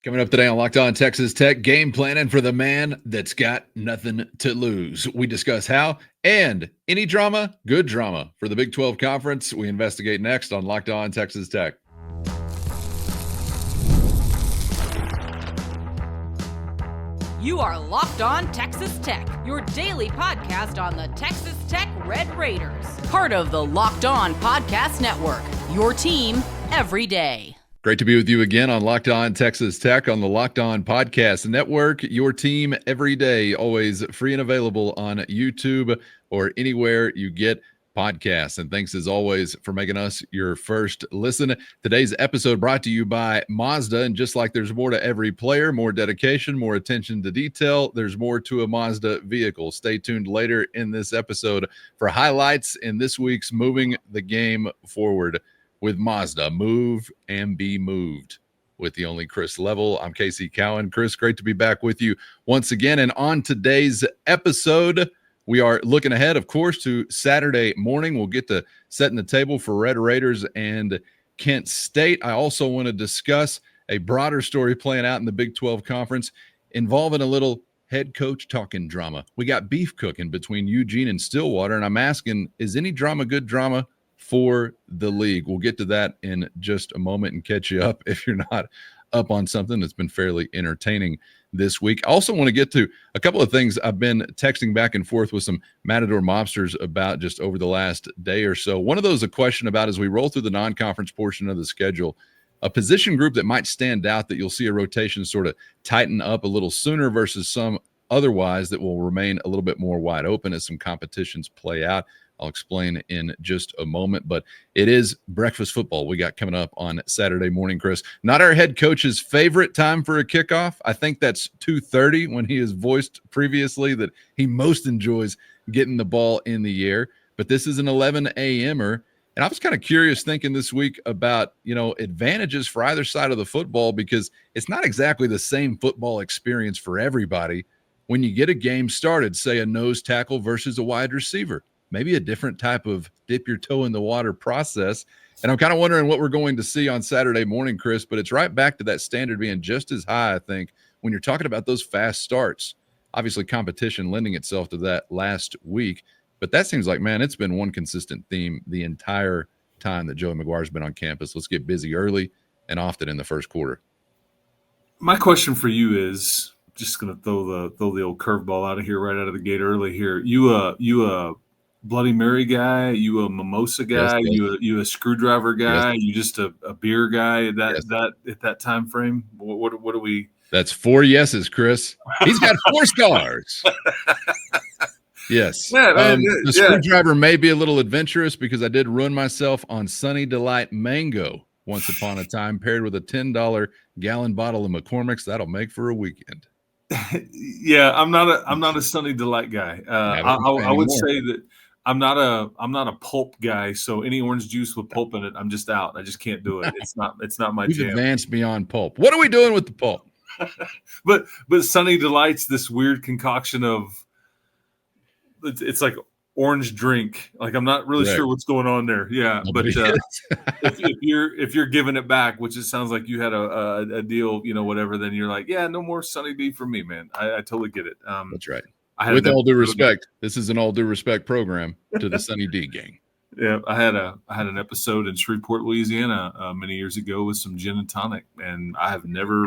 Coming up today on Locked On Texas Tech, game planning for the man that's got nothing to lose. We discuss how and any drama, good drama for the Big 12 Conference. We investigate next on Locked On Texas Tech. You are Locked On Texas Tech, your daily podcast on the Texas Tech Red Raiders. Part of the Locked On Podcast Network, your team every day. Great to be with you again on Locked On Texas Tech on the Locked On Podcast Network, your team every day, always free and available on YouTube or anywhere you get podcasts. And thanks as always for making us your first listen. Today's episode brought to you by Mazda. And just like there's more to every player, more dedication, more attention to detail, there's more to a Mazda vehicle. Stay tuned later in this episode for highlights in this week's Moving the Game Forward with Mazda. Move and be moved with the only Chris Level. I'm Casey Cowan. Chris, great to be back with you once again. And on today's episode, we are looking ahead, of course, to Saturday morning. We'll get to setting the table for Red Raiders and Kent State. I also want to discuss a broader story playing out in the Big 12 Conference involving a little head coach talking drama. We got beef cooking between Eugene and Stillwater, and I'm asking, is any drama good drama for the league? We'll get to that in just a moment and catch you up if you're not up on something that's been fairly entertaining this week. I also want to get to a couple of things I've been texting back and forth with some Matador mobsters about just over the last day or so. One of those, a question about as we roll through the non-conference portion of the schedule, a position group that might stand out that you'll see a rotation sort of tighten up a little sooner versus some otherwise that will remain a little bit more wide open as some competitions play out. I'll explain in just a moment, but it is breakfast football we got coming up on Saturday morning, Chris. Not our head coach's favorite time for a kickoff. I think that's 2:30 when he has voiced previously that he most enjoys getting the ball in the air, but this is an 11 a.m.er. And I was kind of curious thinking this week about, advantages for either side of the football, because it's not exactly the same football experience for everybody when you get a game started, say a nose tackle versus a wide receiver. Maybe a different type of dip your toe in the water process. And I'm kind of wondering what we're going to see on Saturday morning, Chris, but it's right back to that standard being just as high, I think, when you're talking about those fast starts. Obviously, competition lending itself to that last week, but that seems like, man, it's been one consistent theme the entire time that Joey McGuire's been on campus. Let's get busy early and often in the first quarter. My question for you is, just going to throw the old curveball out of here right out of the gate early here. You a Bloody Mary guy? You a mimosa guy? Yes. You a screwdriver guy? Yes. You just a beer guy at that time frame? What do we? That's 4 yeses, Chris. He's got 4 stars. Yes. The screwdriver may be a little adventurous because I did ruin myself on Sunny Delight Mango once upon a time, paired with a $10 gallon bottle of McCormick's. That'll make for a weekend. Yeah, I'm not a Sunny Delight guy. I would say that I'm not a pulp guy. So any orange juice with pulp in it, I'm just out. I just can't do it. It's not my jam. Advanced beyond pulp. What are we doing with the pulp? but Sunny Delight's this weird concoction of it's like orange drink. Like I'm not really sure what's going on there. Yeah, but if you're giving it back, which it sounds like you had a deal, whatever, then you're like, yeah, no more Sunny D for me, man. I totally get it. That's right. With all due respect, this is an all due respect program to the Sunny D gang. Yeah, I had an episode in Shreveport, Louisiana, many years ago with some gin and tonic, and I've never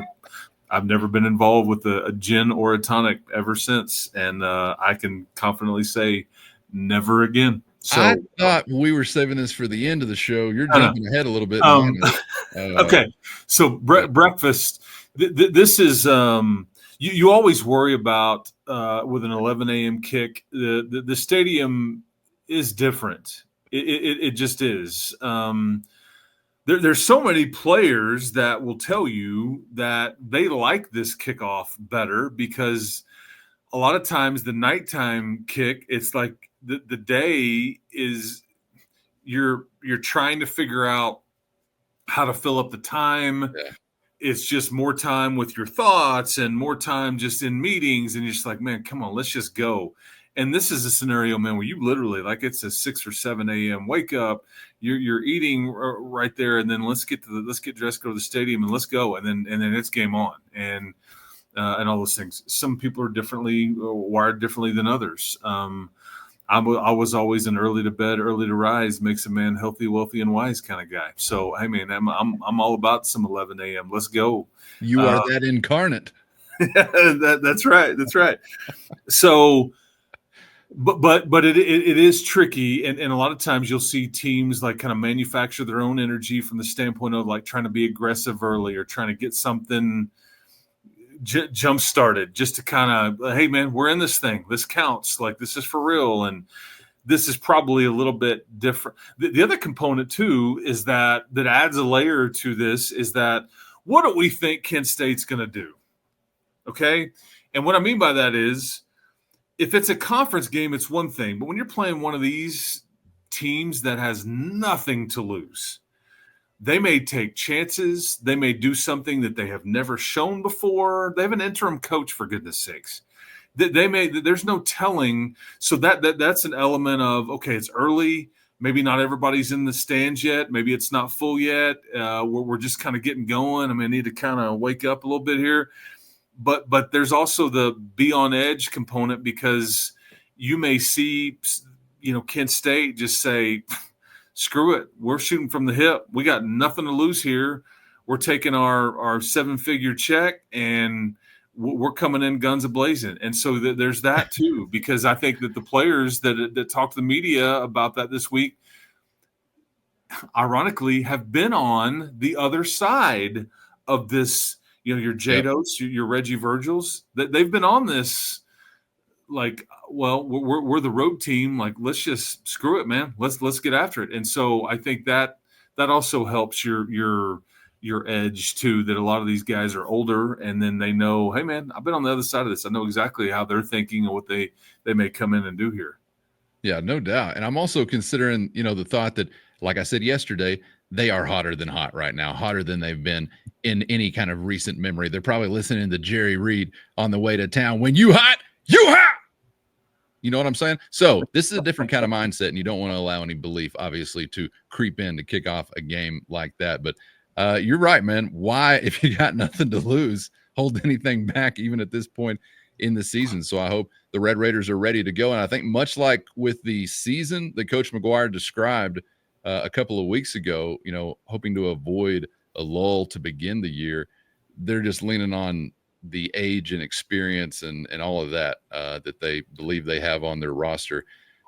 been involved with a gin or a tonic ever since, and I can confidently say never again. So I thought we were saving this for the end of the show. You're jumping ahead a little bit. Okay, so breakfast. This is you always worry about with an 11 a.m. kick. The stadium is different. It just is. There's so many players that will tell you that they like this kickoff better because a lot of times the nighttime kick, it's like the day is you're trying to figure out how to fill up the time. Yeah. It's just more time with your thoughts and more time just in meetings. And you're just like, man, come on, let's just go. And this is a scenario, man, where you literally, like, it's a 6 or 7 a.m. wake up. You're eating right there, and then let's get dressed, go to the stadium, and let's go, and then it's game on, and all those things. Some people are wired differently than others. I was always an early to bed, early to rise makes a man healthy, wealthy, and wise kind of guy. So, hey, man, I'm all about some 11 a.m. Let's go. You are that incarnate. That's right. That's right. So, but it is tricky, and a lot of times you'll see teams like kind of manufacture their own energy from the standpoint of like trying to be aggressive early or trying to get something jump started just to kind of, hey man, we're in this thing. This counts. Like, this is for real, and this is probably a little bit different. The other component too is that adds a layer to this is that what do we think Kent State's going to do? Okay, and what I mean by that is, if it's a conference game, it's one thing. But when you're playing one of these teams that has nothing to lose, they may take chances. They may do something that they have never shown before. They have an interim coach, for goodness sakes. There's no telling. So that's an element of, okay, it's early. Maybe not everybody's in the stands yet. Maybe it's not full yet. We're just kind of getting going. I need to kind of wake up a little bit here. But there's also the be on edge component, because you may see, Kent State just say, screw it. We're shooting from the hip. We got nothing to lose here. We're taking our 7-figure check, and we're coming in guns a-blazing. And so there's that too, because I think that the players that talk to the media about that this week, ironically, have been on the other side of this. Your Jados, your Reggie Virgils, they've been on this, like, well, we're the road team. Like, let's just screw it, man. Let's get after it. And so I think that also helps your edge too, that a lot of these guys are older, and then they know, hey man, I've been on the other side of this. I know exactly how they're thinking and what they may come in and do here. Yeah, no doubt. And I'm also considering, the thought that, like I said yesterday, they are hotter than hot right now, hotter than they've been in any kind of recent memory. They're probably listening to Jerry Reed on the way to town. When you hot, you hot. You know what I'm saying? So this is a different kind of mindset, and you don't want to allow any belief, obviously, to creep in to kick off a game like that. But you're right, man. Why, if you got nothing to lose, hold anything back even at this point in the season? So I hope the Red Raiders are ready to go. And I think much like with the season that Coach McGuire described a couple of weeks ago, hoping to avoid a lull to begin the year, they're just leaning on the age and experience and all of that that they believe they have on their roster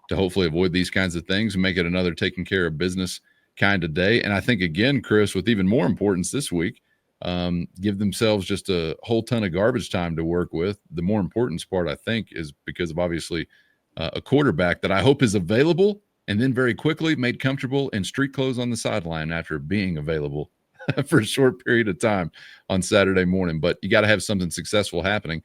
to hopefully avoid these kinds of things and make it another taking care of business kind of day. And I think, again, Chris, with even more importance this week, give themselves just a whole ton of garbage time to work with. The more important part, I think, is because of obviously a quarterback that I hope is available and then very quickly made comfortable in street clothes on the sideline after being available for a short period of time on Saturday morning. But you got to have something successful happening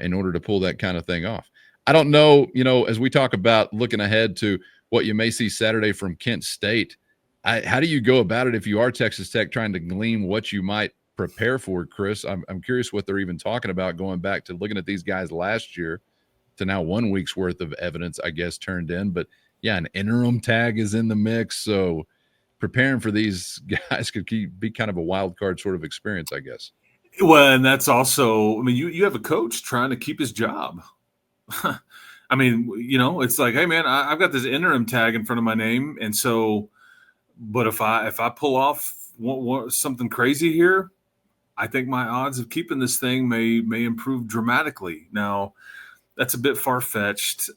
in order to pull that kind of thing off. I don't know, as we talk about looking ahead to what you may see Saturday from Kent State, how do you go about it if you are Texas Tech trying to glean what you might prepare for, Chris? I'm curious what they're even talking about, going back to looking at these guys last year to now 1 week's worth of evidence, I guess, turned in. But yeah, an interim tag is in the mix. So preparing for these guys could be kind of a wild card sort of experience, I guess. Well, and that's also, you have a coach trying to keep his job. It's like, hey man, I've got this interim tag in front of my name. And so, but if I pull off something crazy here, I think my odds of keeping this thing may improve dramatically. Now, that's a bit far-fetched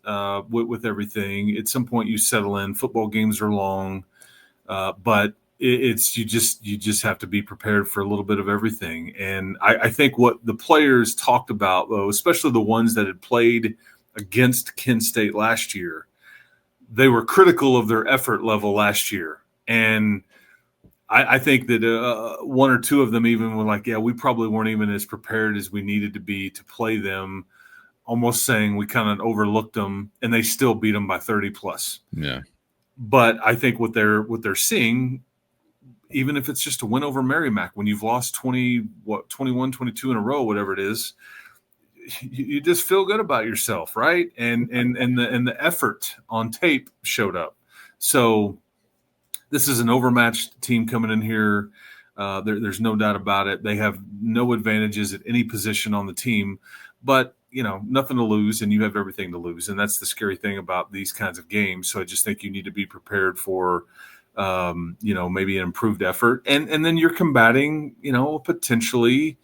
with everything. At some point, you settle in. Football games are long, but you just have to be prepared for a little bit of everything. And I think what the players talked about, though, especially the ones that had played against Kent State last year, they were critical of their effort level last year. And I think that one or two of them even were like, yeah, we probably weren't even as prepared as we needed to be to play them, almost saying we kind of overlooked them, and they still beat them by 30 plus. Yeah. But I think what they're seeing, even if it's just a win over Merrimack, when you've lost 21, 22 in a row, whatever it is, you just feel good about yourself, right? And the effort on tape showed up. So this is an overmatched team coming in here. There's no doubt about it. They have no advantages at any position on the team, but nothing to lose, and you have everything to lose, and that's the scary thing about these kinds of games. So I just think you need to be prepared for, maybe an improved effort, and then you're combating, potentially.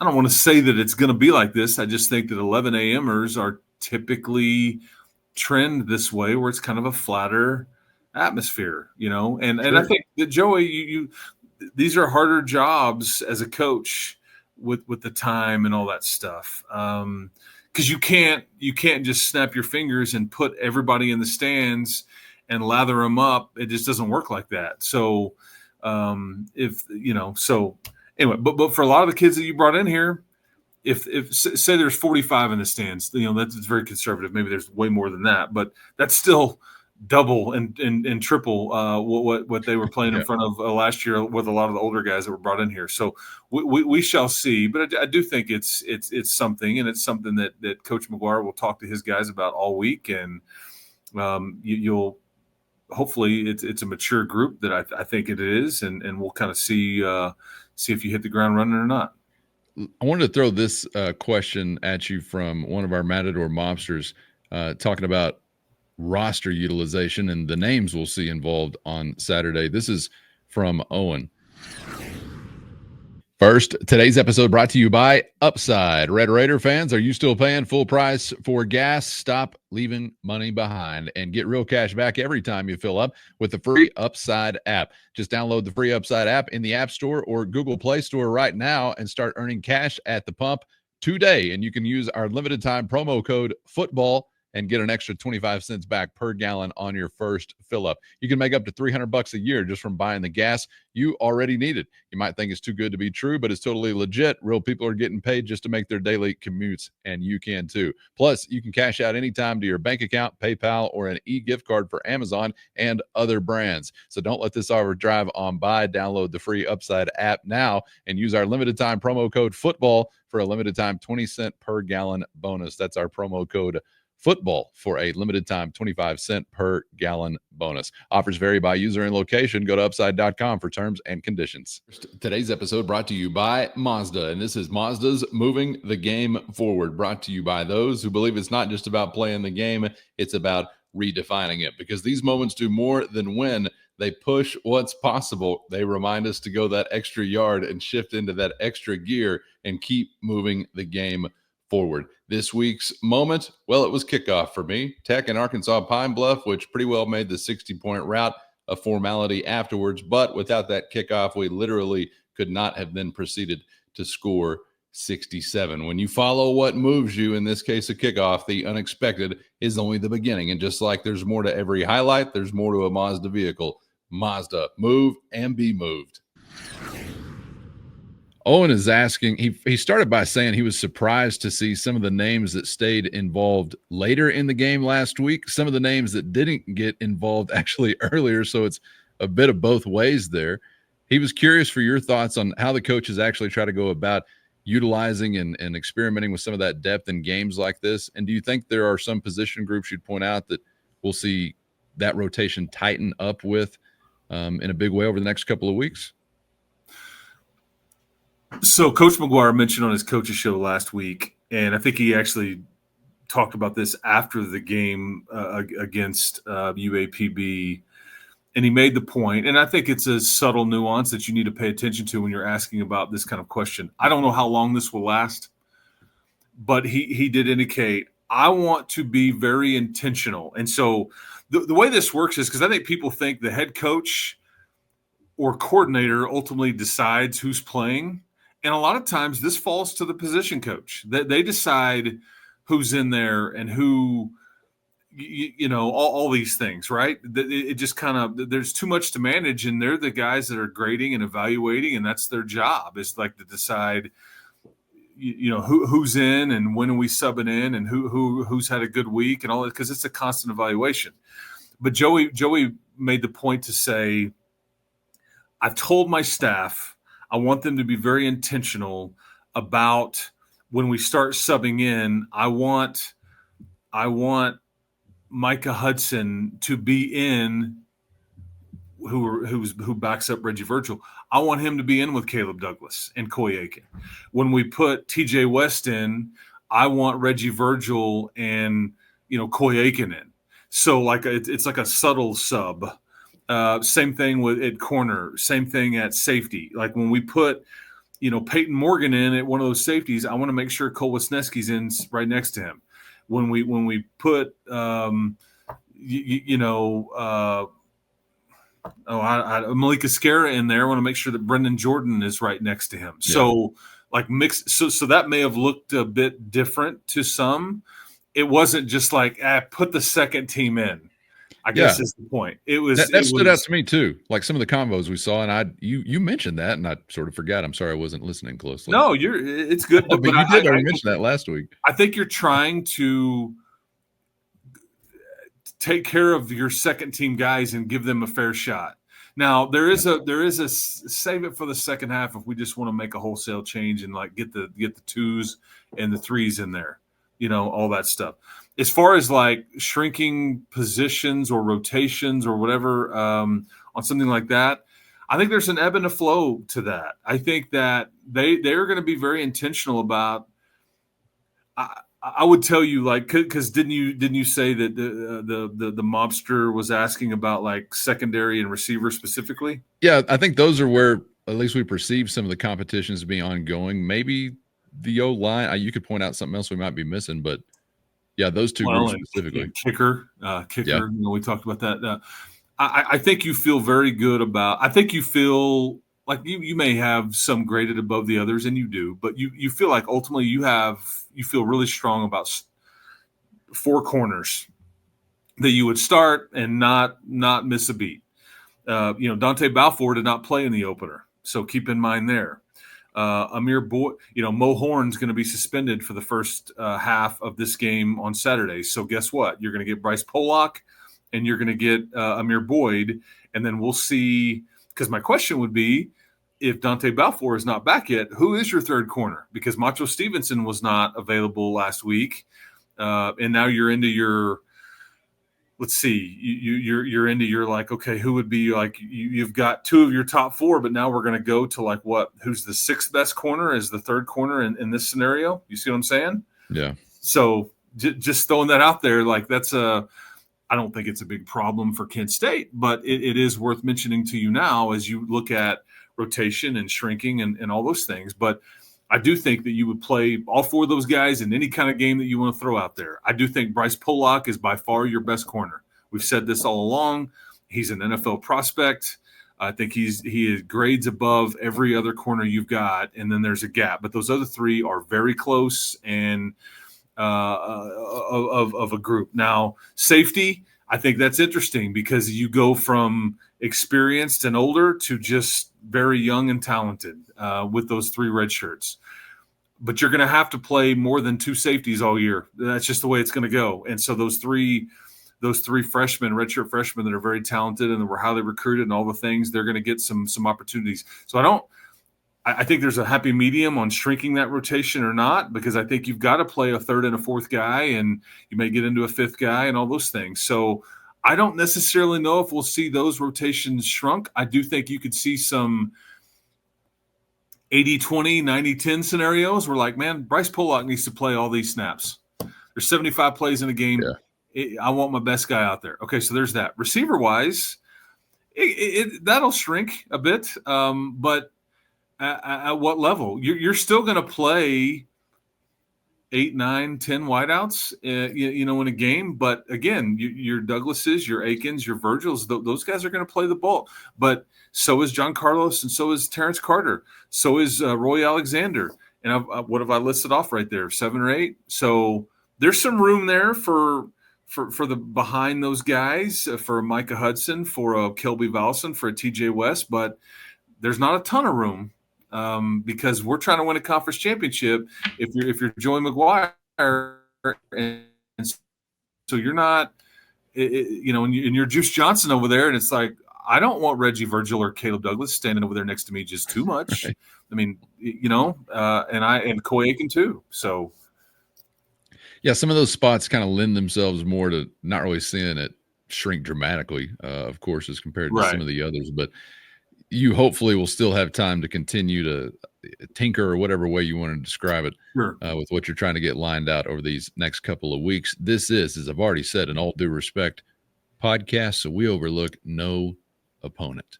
I don't want to say that it's going to be like this. I just think that 11 a.m.ers are typically trend this way, where it's kind of a flatter atmosphere, and Sure. I think that Joey, these are harder jobs as a coach with the time and all that stuff, because you can't just snap your fingers and put everybody in the stands and lather them up. It just doesn't work like that. So anyway, but for a lot of the kids that you brought in here, if say there's 45 in the stands, that's very conservative. Maybe there's way more than that, but that's still double and triple what they were playing in front of last year with a lot of the older guys that were brought in here. So we shall see. But I do think it's something, and it's something that Coach McGuire will talk to his guys about all week, and you'll hopefully it's a mature group that I think it is, and we'll kind of see if you hit the ground running or not. I wanted to throw this question at you from one of our Matador mobsters, talking about roster utilization and the names we'll see involved on Saturday. This is from Owen. First, today's episode brought to you by Upside. Red Raider fans, are you still paying full price for gas? Stop leaving money behind and get real cash back every time you fill up with the free Upside app. Just download the free Upside app in the App Store or Google Play Store right now and start earning cash at the pump today. And you can use our limited time promo code FOOTBALL and get an extra 25 cents back per gallon on your first fill up. You can make up to $300 a year just from buying the gas you already needed. You might think it's too good to be true, but it's totally legit. Real people are getting paid just to make their daily commutes, and you can too. Plus, you can cash out anytime to your bank account, PayPal, or an e-gift card for Amazon and other brands. So don't let this offer drive on by. Download the free Upside app now and use our limited time promo code FOOTBALL for a limited time 20-cent per gallon bonus. That's our promo code FOOTBALL for a limited time 25-cent per gallon bonus. Offers vary by user and location. Go to upside.com for terms and conditions. Today's episode brought to you by Mazda, and this is Mazda's Moving the Game Forward, brought to you by those who believe it's not just about playing the game, it's about redefining it, because these moments do more than win. They push what's possible. They remind us to go that extra yard and shift into that extra gear and keep moving the game forward. This week's moment, well, it was kickoff for me. Tech and Arkansas Pine Bluff, which pretty well made the 60-point route a formality afterwards. But without that kickoff, we literally could not have then proceeded to score 67. When you follow what moves you, in this case a kickoff, the unexpected is only the beginning. And just like there's more to every highlight, there's more to a Mazda vehicle. Mazda, move and be moved. Owen is asking, he started by saying he was surprised to see some of the names that stayed involved later in the game last week, some of the names that didn't get involved actually earlier, so it's a bit of both ways there. He was curious for your thoughts on how the coaches actually try to go about utilizing and experimenting with some of that depth in games like this, and do you think there are some position groups you'd point out that we'll see that rotation tighten up with in a big way over the next couple of weeks? So Coach McGuire mentioned on his coaches show last week, and I think he actually talked about this after the game against UAPB, and he made the point, and I think it's a subtle nuance that you need to pay attention to when you're asking about this kind of question. I don't know how long this will last, but he did indicate, I want to be very intentional. And so the way this works is, because I think people think the head coach or coordinator ultimately decides who's playing. And a lot of times this falls to the position coach. They decide who's in there and who, all these things, right? It just kind of, there's too much to manage, and they're the guys that are grading and evaluating, and that's their job, is like to decide, who's in and when are we subbing in and who's had a good week and all that, because it's a constant evaluation. But Joey made the point to say, I've told my staff I want them to be very intentional about when we start subbing in, I want Micah Hudson to be in, who backs up Reggie Virgil. I want him to be in with Caleb Douglas and Coy Aiken. When we put TJ West in, I want Reggie Virgil and Coy Aiken in. So like it's like a subtle sub. Same thing at corner. Same thing at safety. Like when we put Peyton Morgan in at one of those safeties, I want to make sure Cole Wisniewski's in right next to him. When we put Malika Scarra in there, I want to make sure that Brendan Jordan is right next to him. Yeah. So like mixed. So that may have looked a bit different to some. It wasn't just like put the second team in, I guess is the point. It was that stood out to me too. Like some of the combos we saw, and you mentioned that, and I sort of forgot. I'm sorry I wasn't listening closely. No, it's good. But you did mention that last week. I think you're trying to take care of your second team guys and give them a fair shot. Now there is a save it for the second half if we just want to make a wholesale change and like get the twos and the threes in there, all that stuff. As far as like shrinking positions or rotations or whatever on something like that, I think there's an ebb and a flow to that. I think that they're going to be very intentional about. I would tell you, like, because didn't you say that the mobster was asking about like secondary and receiver specifically? Yeah, I think those are where at least we perceive some of the competitions to be ongoing. Maybe the O-line. You could point out something else we might be missing, but yeah, those two groups specifically. Kicker. Yeah. We talked about that. I think you feel very good about. I think you feel like you may have some graded above the others, and you do, but you feel like ultimately you feel really strong about 4 corners that you would start and not miss a beat. Dante Balfour did not play in the opener, so keep in mind there. Amir Boyd, Mo Horn's going to be suspended for the first half of this game on Saturday. So guess what? You're going to get Bryce Pollock and you're going to get Amir Boyd, and then we'll see. Because my question would be, if Dante Balfour is not back yet, who is your third corner? Because Macho Stevenson was not available last week, and now you're into your. Let's see, you're into your like, okay, who would be like you've got 2 of your top 4, but now we're going to go to like what? Who's the 6th best corner as the third corner in this scenario? You see what I'm saying? Yeah. So just throwing that out there, like I don't think it's a big problem for Kent State, but it is worth mentioning to you now as you look at rotation and shrinking and all those things. But I do think that you would play all 4 of those guys in any kind of game that you want to throw out there. I do think Bryce Pollock is by far your best corner. We've said this all along. He's an NFL prospect. I think he grades above every other corner you've got, and then there's a gap. But those other 3 are very close and of a group. Now, safety, I think that's interesting because you go from experienced and older to just very young and talented with those 3 red shirts. But you're going to have to play more than 2 safeties all year. That's just the way it's going to go. And so those three freshmen, redshirt freshmen that are very talented and that were highly recruited and all the things, they're going to get some opportunities. So I think there's a happy medium on shrinking that rotation or not, because I think you've got to play a 3rd and a 4th guy, and you may get into a 5th guy and all those things. So I don't necessarily know if we'll see those rotations shrunk. I do think you could see some 80-20, 90-10 scenarios where, like, man, Bryce Pollock needs to play all these snaps. There's 75 plays in a game. Yeah. I want my best guy out there. Okay, so there's that. Receiver-wise, that'll shrink a bit, but at what level? You're still going to play 8, 9, 10 wideouts, in a game. But again, your Douglases, your Aikens, your Virgils, those guys are going to play the ball. But so is John Carlos, and so is Terrence Carter. So is Roy Alexander. And what have I listed off right there? 7 or 8. So there's some room there for the behind those guys, for Micah Hudson, for Kelby Valson, for a TJ West. But there's not a ton of room. Because we're trying to win a conference championship. If you're Joey McGuire, and so you're not, and you're Juice Johnson over there, and it's like, I don't want Reggie Virgil or Caleb Douglas standing over there next to me just too much. Right. I mean, and Coy Aiken too. So, yeah, some of those spots kind of lend themselves more to not really seeing it shrink dramatically, of course, as compared to some right. of the others. But you hopefully will still have time to continue to tinker or whatever way you want to describe it Sure. with what you're trying to get lined out over these next couple of weeks. This is, as I've already said, in all due respect, podcast, so we overlook no opponent.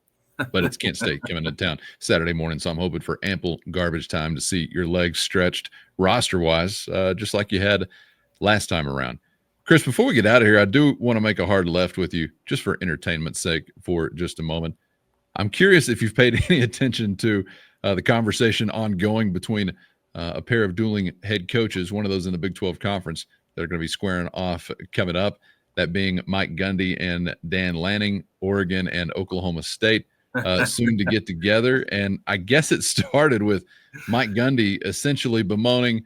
But it's Kent State coming to town Saturday morning, so I'm hoping for ample garbage time to see your legs stretched roster-wise, just like you had last time around. Chris, before we get out of here, I do want to make a hard left with you just for entertainment's sake for just a moment. I'm curious if you've paid any attention to the conversation ongoing between a pair of dueling head coaches, one of those in the Big 12 Conference that are going to be squaring off coming up, that being Mike Gundy and Dan Lanning, Oregon and Oklahoma State, soon to get together. And I guess it started with Mike Gundy essentially bemoaning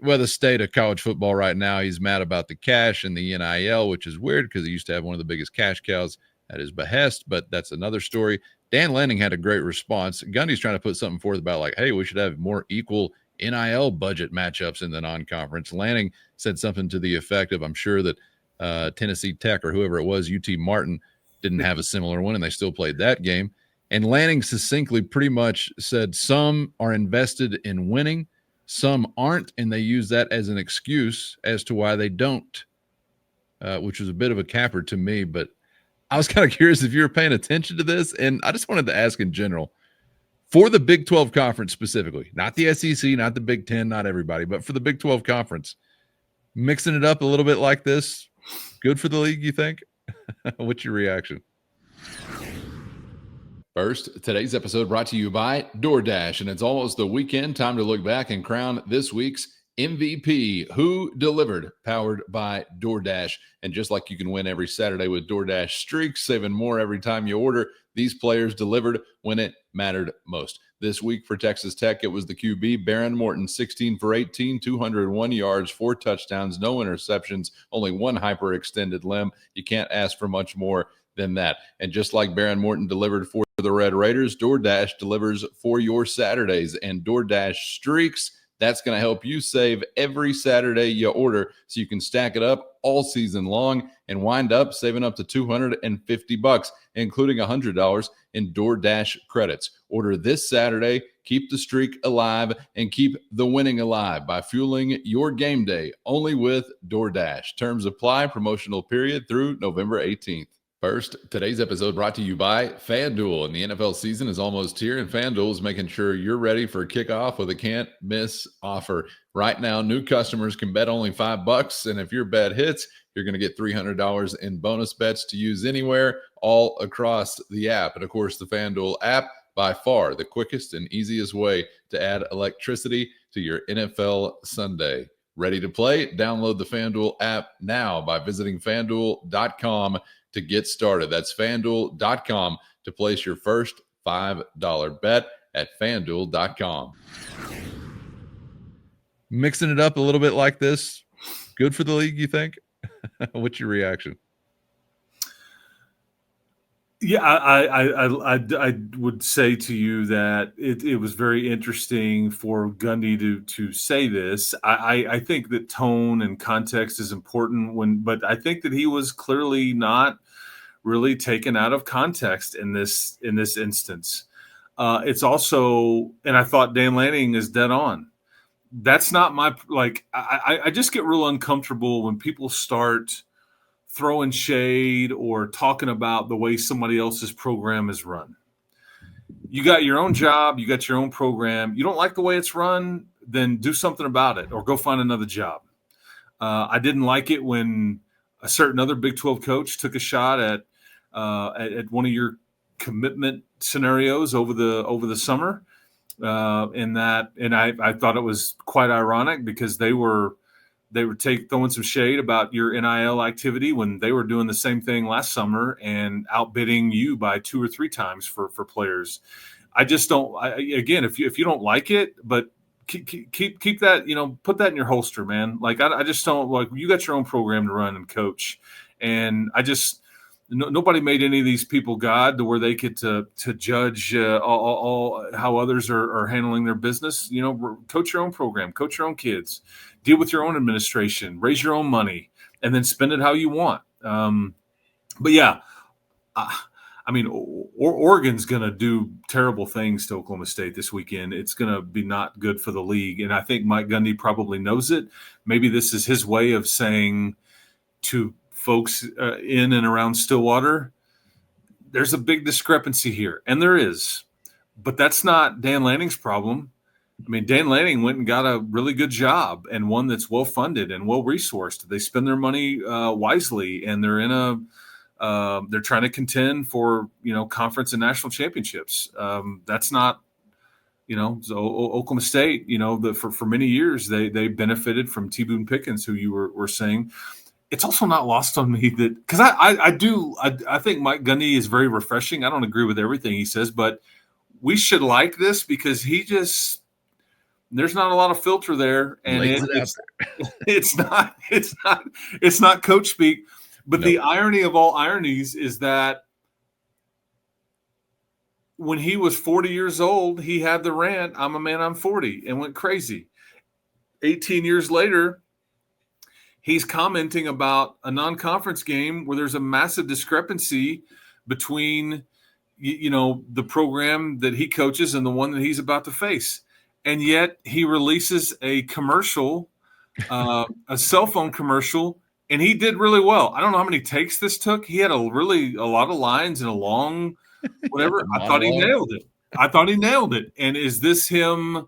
the state of college football right now. He's mad about the cash and the NIL, which is weird because he used to have one of the biggest cash cows at his behest, but that's another story. Dan Lanning had a great response. Gundy's trying to put something forth about like, hey, we should have more equal NIL budget matchups in the non-conference. Lanning said something to the effect of, I'm sure that Tennessee Tech or whoever it was, UT Martin, didn't have a similar one, and they still played that game. And Lanning succinctly pretty much said some are invested in winning, some aren't, and they use that as an excuse as to why they don't, which was a bit of a capper to me. But I was kind of curious if you were paying attention to this, and I just wanted to ask in general, for the Big 12 Conference specifically, not the SEC, not the Big 10, not everybody, but for the Big 12 Conference, mixing it up a little bit like this, good for the league, you think? What's your reaction? First, today's episode brought to you by DoorDash, and it's almost the weekend. Time to look back and crown this week's MVP, Who Delivered, powered by DoorDash. And just like you can win every Saturday with DoorDash Streaks, saving more every time you order, these players delivered when it mattered most. This week for Texas Tech, it was the QB, Baron Morton, 16 for 18, 201 yards, 4 touchdowns, no interceptions, only one hyperextended limb. You can't ask for much more than that. And just like Baron Morton delivered for the Red Raiders, DoorDash delivers for your Saturdays. And DoorDash Streaks, that's going to help you save every Saturday you order, so you can stack it up all season long and wind up saving up to $250, including $100 in DoorDash credits. Order this Saturday, keep the streak alive, and keep the winning alive by fueling your game day only with DoorDash. Terms apply. Promotional period through November 18th. First, today's episode brought to you by FanDuel, and the NFL season is almost here, and FanDuel is making sure you're ready for kickoff with a can't-miss offer. Right now, new customers can bet only $5, and if your bet hits, you're going to get $300 in bonus bets to use anywhere, all across the app. And, of course, the FanDuel app, by far the quickest and easiest way to add electricity to your NFL Sunday. Ready to play? Download the FanDuel app now by visiting FanDuel.com to get started. That's FanDuel.com to place your first $5 bet at FanDuel.com. Mixing it up a little bit like this, good for the league, you think? What's your reaction? Yeah, I would say to you that it was very interesting for Gundy to say this. I think that tone and context is important but I think that he was clearly not really taken out of context in this instance. It's also, and I thought Dan Lanning is dead on. That's not my I just get real uncomfortable when people start throwing shade or talking about the way somebody else's program is run. You got your own job, you got your own program. You don't like the way it's run, then do something about it or go find another job. I didn't like it when a certain other Big 12 coach took a shot at one of your commitment scenarios over the summer. And I thought it was quite ironic because they were throwing some shade about your NIL activity when they were doing the same thing last summer and outbidding you by 2 or 3 times for players. I just don't. Again, if you don't like it, but keep that, put that in your holster, man. Like I just don't like. You got your own program to run and coach, and I just nobody made any of these people God to where they get to judge all how others are handling their business. Coach your own program, coach your own kids, deal with your own administration, raise your own money, and then spend it how you want. But yeah, Oregon's going to do terrible things to Oklahoma State this weekend. It's going to be not good for the league. And I think Mike Gundy probably knows it. Maybe this is his way of saying to folks in and around Stillwater, there's a big discrepancy here. And there is. But that's not Dan Lanning's problem. Dan Lanning went and got a really good job, and one that's well-funded and well-resourced. They spend their money wisely, and they're in they're trying to contend for, conference and national championships. That's not, so Oklahoma State, for many years, they benefited from T. Boone Pickens, who you were saying. It's also not lost on me that, because I think Mike Gundy is very refreshing. I don't agree with everything he says, but we should like this because there's not a lot of filter there, and it's not coach speak. But The irony of all ironies is that when he was 40 years old, he had the rant, "I'm a man, I'm 40," and went crazy. 18 years later, he's commenting about a non-conference game where there's a massive discrepancy between, the program that he coaches and the one that he's about to face. And yet he releases a commercial, a cell phone commercial, and he did really well. I don't know how many takes this took. He had a lot of lines and a long whatever. I thought he nailed it. And is this him,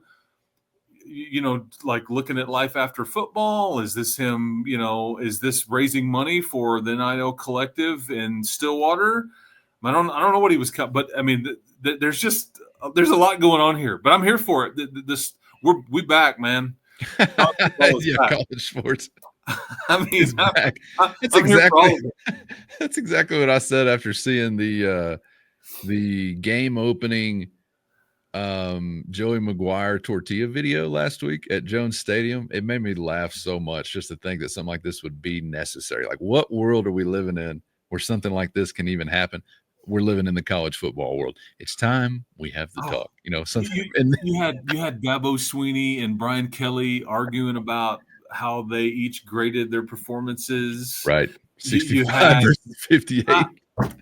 like looking at life after football? Is this him, is this raising money for the NIL collective in Stillwater? I don't know what he was cut, but there's a lot going on here, but I'm here for it. We back, man. College sports. Back. That's exactly what I said after seeing the game opening Joey Maguire tortilla video last week at Jones Stadium. It made me laugh so much just to think that something like this would be necessary. Like, what world are we living in where something like this can even happen? We're living in the college football world. It's time we have the talk. Something. You had Dabo Sweeney and Brian Kelly arguing about how they each graded their performances. Right. 65 versus 58.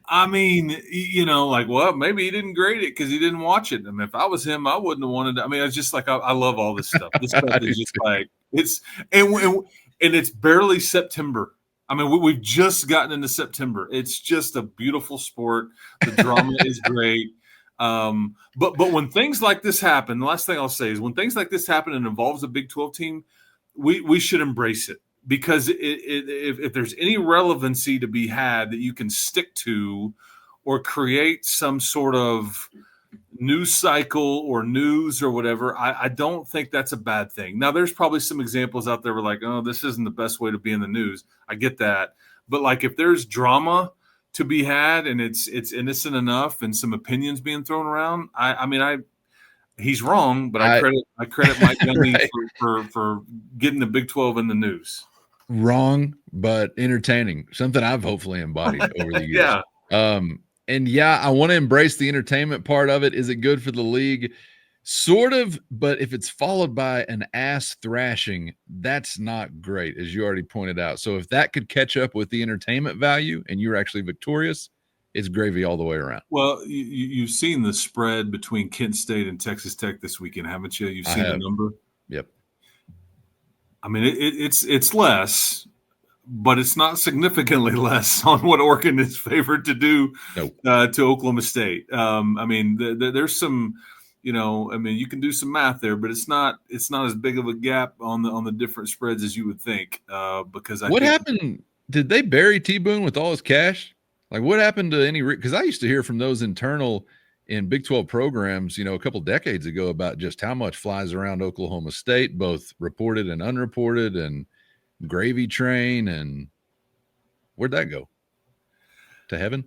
Well, maybe he didn't grade it because he didn't watch it. If I was him, I wouldn't have wanted to. It's just like, I love all this stuff. This stuff is just like, and it's barely September. We've just gotten into September. It's just a beautiful sport. The drama is great. But when things like this happen, the last thing I'll say is when things like this happen and involves a Big 12 team, we should embrace it, because if there's any relevancy to be had that you can stick to or create some sort of news cycle or news or whatever, I don't think that's a bad thing. Now, there's probably some examples out there where like, oh, this isn't the best way to be in the news. I get that. But like, if there's drama to be had and it's innocent enough and some opinions being thrown around, he's wrong, but I credit Mike Gundy for getting the Big 12 in the news. Wrong, but entertaining. Something I've hopefully embodied over the years. Yeah. And I want to embrace the entertainment part of it. Is it good for the league? Sort of, but if it's followed by an ass thrashing, that's not great, as you already pointed out. So if that could catch up with the entertainment value and you're actually victorious, it's gravy all the way around. Well, you've seen the spread between Kent State and Texas Tech this weekend, haven't you? You've seen the number? Yep. It's less, but it's not significantly less on what Oregon is favored to do to Oklahoma State. There's some, you can do some math there, but it's not as big of a gap on the different spreads as you would think. Because what happened? Did they bury T. Boone with all his cash? Like, what happened to any? Because I used to hear from those internal in Big 12 programs, a couple decades ago about just how much flies around Oklahoma State, both reported and unreported, and gravy train. And where'd that go? To heaven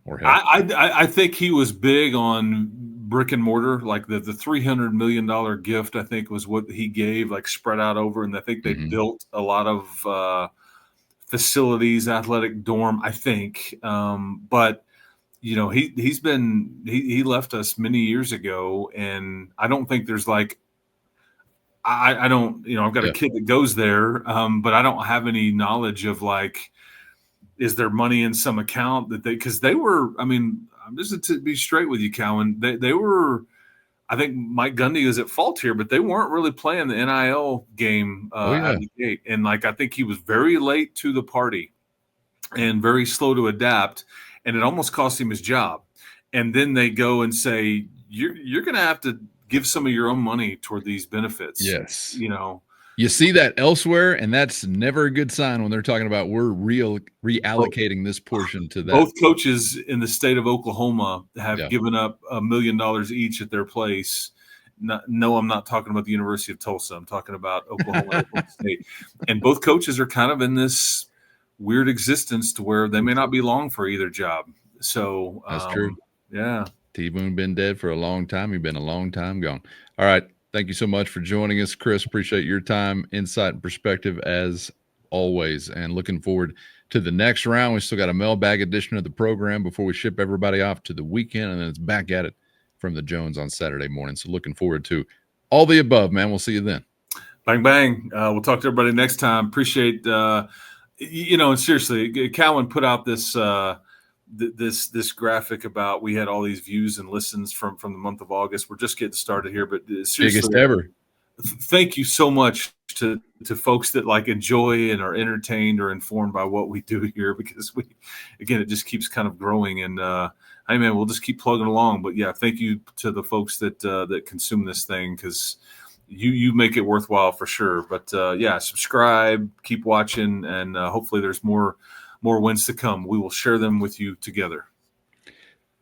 or hell? I think he was big on brick and mortar, like the $300 million gift, I think was what he gave, like spread out over. And I think they built a lot of facilities, athletic dorm, I think. But he left us many years ago, and I don't think there's like, I don't, I've got a kid that goes there, but I don't have any knowledge of like, is there money in some account that because they were, I mean, just to be straight with you, Cowan, they were, I think Mike Gundy is at fault here, but they weren't really playing the NIL game out of the gate. And like, I think he was very late to the party and very slow to adapt. And it almost cost him his job. And then they go and say, you're going to have to give some of your own money toward these benefits. Yes. You see that elsewhere, and that's never a good sign when they're talking about we're reallocating this portion to that. Both coaches in the state of Oklahoma have given up $1 million each at their place. No, I'm not talking about the University of Tulsa. I'm talking about Oklahoma State. And both coaches are kind of in this weird existence to where they may not be long for either job. So that's true. Yeah. T-Boone been dead for a long time. He's been a long time gone. All right. Thank you so much for joining us, Chris. Appreciate your time, insight, and perspective as always. And looking forward to the next round. We still got a mailbag edition of the program before we ship everybody off to the weekend, and then it's back at it from the Jones on Saturday morning. So looking forward to all the above, man. We'll see you then. Bang, bang. We'll talk to everybody next time. Appreciate, and seriously, Cowan put out this this graphic about we had all these views and listens from the month of August. We're just getting started here, but seriously, biggest ever. Thank you so much to folks that like enjoy and are entertained or informed by what we do here, because it just keeps kind of growing. And hey man, we'll just keep plugging along. But yeah, thank you to the folks that consume this thing, because you make it worthwhile for sure. But subscribe, keep watching, and hopefully there's more wins to come. We will share them with you together.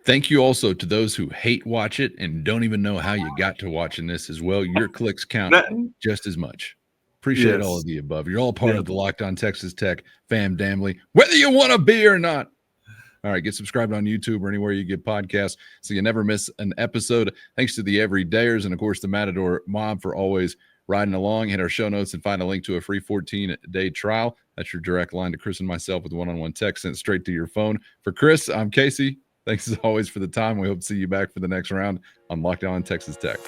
Thank you also to those who hate watch it and don't even know how you got to watching this as well. Your clicks count just as much. Appreciate all of the above. You're all part of the Locked On Texas Tech fam family, whether you want to be or not. All right, get subscribed on YouTube or anywhere you get podcasts so you never miss an episode. Thanks to the Everydayers and, of course, the Matador Mob for always riding along. Hit our show notes and find a link to a free 14-day trial. That's your direct line to Chris and myself with one-on-one text sent straight to your phone. For Chris, I'm Casey. Thanks as always for the time. We hope to see you back for the next round on Locked On Texas Tech.